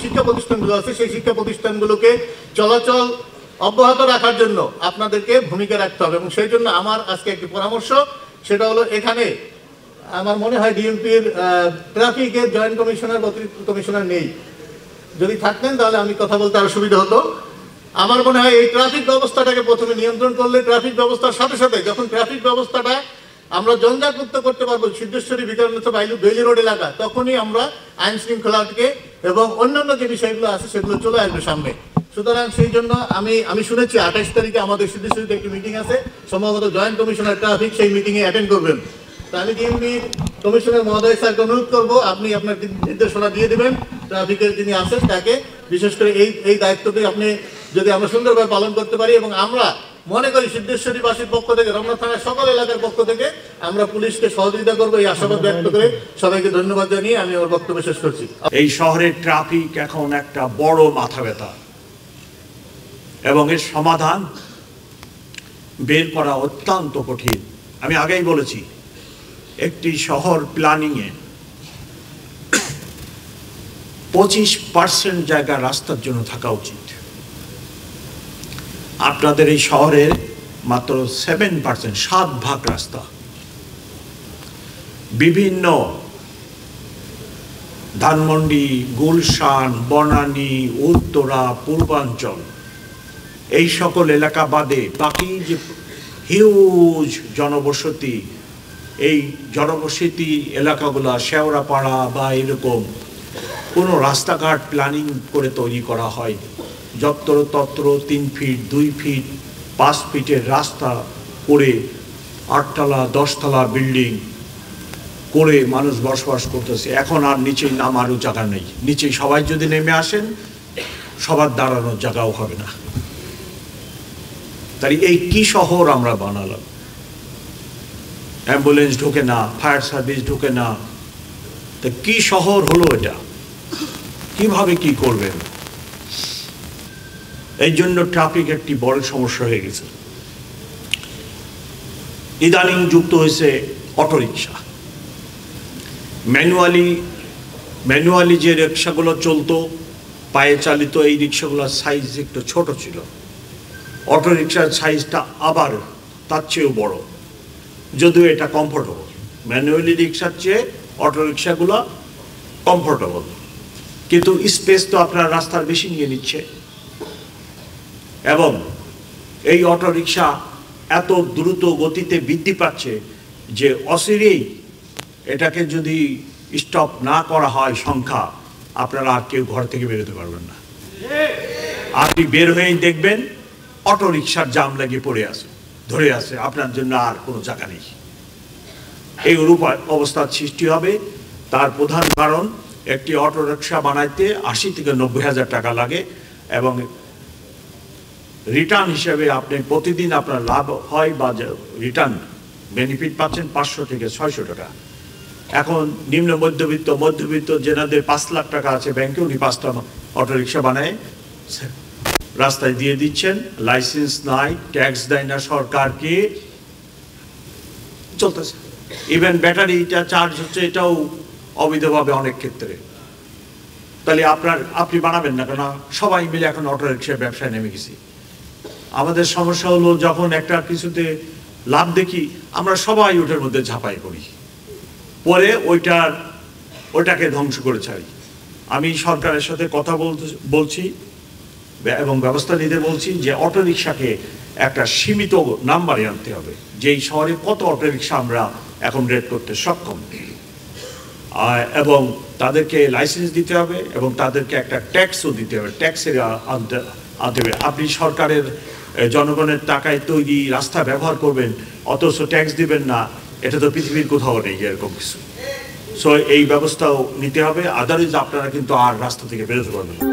শিক্ষা প্রতিষ্ঠানগুলো আছে সেই শিক্ষা প্রতিষ্ঠানগুলোকে চলাচল অব্যাহত রাখার জন্য আপনাদেরকে ভূমিকা রাখতে হবে। এবং সেই জন্য আমার আজকে একটি পরামর্শ, সেটা হলো এখানে আমার মনে হয় ডিএমপির ট্রাফিকের জয়েন্ট কমিশনার অতিরিক্ত কমিশনার নেই। যদি থাকতেন তাহলে আমি কথা বলতে আরো সুবিধা হতো। আমার মনে হয় এই ট্রাফিক ব্যবস্থাটাকে প্রথমে নিয়ন্ত্রণ করলে ট্রাফিক ব্যবস্থার সাথে সাথে যখন ট্রাফিক ব্যবস্থাটা আমরা জঞ্জাটমুক্ত করতে পারবো সিদ্ধেশ্বরী বিকারনাথ বেইলি রোড এলাকা, তখনই আমরা আইন শৃঙ্খলাকে এবং অন্যান্য যে বিষয়গুলো আছে সেগুলো চলে আসবে সামনে। সুতরাং সেই জন্য আমি শুনেছি 28 তারিখে আমাদের সিদ্ধেশ্বরীতে একটি মিটিং আছে, সম্ভবত জয়েন্ট কমিশনার ট্রাফিক সেই মিটিংয়ে অ্যাটেন্ড করবেন। তা আমি ডিএমপি কমিশনার মহোদয় স্যারকে অনুরোধ করবো আপনি আপনার নির্দেশনা দিয়ে দেবেন ট্রাফিকের যিনি আছেন তাকে, বিশেষ করে এই দায়িত্বটি আপনি যদি আমরা সুন্দরভাবে পালন করতে পারি। এবং আমরা মনে করি সিদ্ধেশ্বরীবাসীর পক্ষ থেকে, রমনা থানার সকল এলাকার পক্ষ থেকে আমরা পুলিশকে সহযোগিতা করবো, এই আশাবাদ ব্যক্ত করে সবাইকে ধন্যবাদ জানিয়ে আমি আমার বক্তব্য শেষ করছি। এই শহরের ট্রাফিক এখন একটা বড় মাথা ব্যথা এবং এর সমাধান বের করা অত্যন্ত কঠিন। আমি আগেই বলেছি একটি শহর প্ল্যানিংয়ে 25% জায়গা রাস্তার জন্য থাকা উচিত। আপনাদের এই শহরের মাত্র 7%, 7% রাস্তা। বিভিন্ন ধানমন্ডি, গুলশান, বনানী, উত্তরা, পূর্বাঞ্চল এই সকল এলাকা বাদে বাকি যে হিউজ জনবসতি, এই জনবসতি এলাকাগুলো শেওড়াপাড়া বা এরকম কোনো রাস্তাঘাট প্ল্যানিং করে তৈরি করা হয়নি। যত্রতত্র 3 ফিট, 2 ফিট, 5 ফিটের রাস্তা করে 8 তলা 10 তলা বিল্ডিং করে মানুষ বসবাস করতেছে। এখন আর নিচে নামারও জায়গা নেই। নিচে সবাই যদি নেমে আসেন সবার দাঁড়ানোর জায়গাও হবে না। তাই এই কি শহর আমরা বানালাম? অ্যাম্বুলেন্স ঢোকে না, ফায়ার সার্ভিস ঢোকে না, তা কি শহর হলো এটা? কিভাবে কি করবেন? এই জন্য ট্রাফিক একটি বড় সমস্যা হয়ে গেছে। ইদানিং যুক্ত হয়েছে অটোরিকশা। ম্যানুয়ালি যে রিক্সাগুলো চলতো পায়ে চালিত, এই রিক্সাগুলোর সাইজ একটু ছোট ছিল। অটোরিকশার সাইজটা আবার তার চেয়েও বড়, যদিও এটা কমফোর্টেবল। ম্যানুয়ালি রিক্সার চেয়ে অটোরিকশাগুলো কমফোর্টেবল, কিন্তু স্পেস তো আপনার রাস্তার বেশি নিয়ে নিচ্ছে। এবং এই অটোরিকশা এত দ্রুত গতিতে বৃদ্ধি পাচ্ছে যে অচিরেই এটাকে যদি স্টপ না করা হয় সংখ্যা, আপনারা আর কেউ ঘর থেকে বেরোতে পারবেন না। আপনি বের হয়েই দেখবেন অটোরিকশার জাম লাগিয়ে পড়ে আছে, ধরে আছে, আপনার জন্য আর কোনো জায়গা নেই। এই রূপ অবস্থার সৃষ্টি হবে। তার প্রধান কারণ একটি অটোরিকশা বানাইতে 80 থেকে 90 হাজার টাকা লাগে এবং রিটার্ন হিসেবে আপনি প্রতিদিন আপনার লাভ হয় বা রিটার্ন বেনিফিট পাচ্ছেন 500 থেকে 600 টাকা। এখন নিম্ন মধ্যবিত্ত যেনাদের 5 লাখ টাকা আছে ব্যাংকে, উনি 5টা অটোরিকশা বানায় রাস্তায় দিয়ে দিচ্ছেন, লাইসেন্স নাই, ট্যাক্স দেয় না সরকারকে, চলতেছে। ইভেন ব্যাটারিটা চার্জ হচ্ছে, এটাও অবৈধভাবে অনেক ক্ষেত্রে। তাহলে আপনি বানাবেন না কেন? সবাই মিলে এখন অটোরিকশার ব্যবসায় নেমে গেছি। আমাদের সমস্যা হলো যখন একটা কিছুতে লাভ দেখি আমরা সবাই ওটার মধ্যে ঝাঁপাই করি, পরে ওইটাকে ধ্বংস করে ছাড়ি। আমি সরকারের সাথে কথা বলছি এবং ব্যবস্থা নিতে বলছি যে অটোরিকশাকে একটা সীমিত নাম্বারে আনতে হবে, যে এই শহরে কত অটোরিকশা আমরা এখন রেট করতে সক্ষম, এবং তাদেরকে লাইসেন্স দিতে হবে এবং তাদেরকে একটা ট্যাক্সও দিতে হবে, ট্যাক্সের আনতে হবে। আপনি সরকারের জনগণের টাকায় তৈরি রাস্তা ব্যবহার করবেন অথচ ট্যাক্স দিবেন না, এটা তো পৃথিবীর কোথাও নেই এরকম কিছু। সো এই ব্যবস্থাও নিতে হবে, আদারওয়াইজ আপনারা কিন্তু আর রাস্তা থেকে বেরোতে পারবেন না।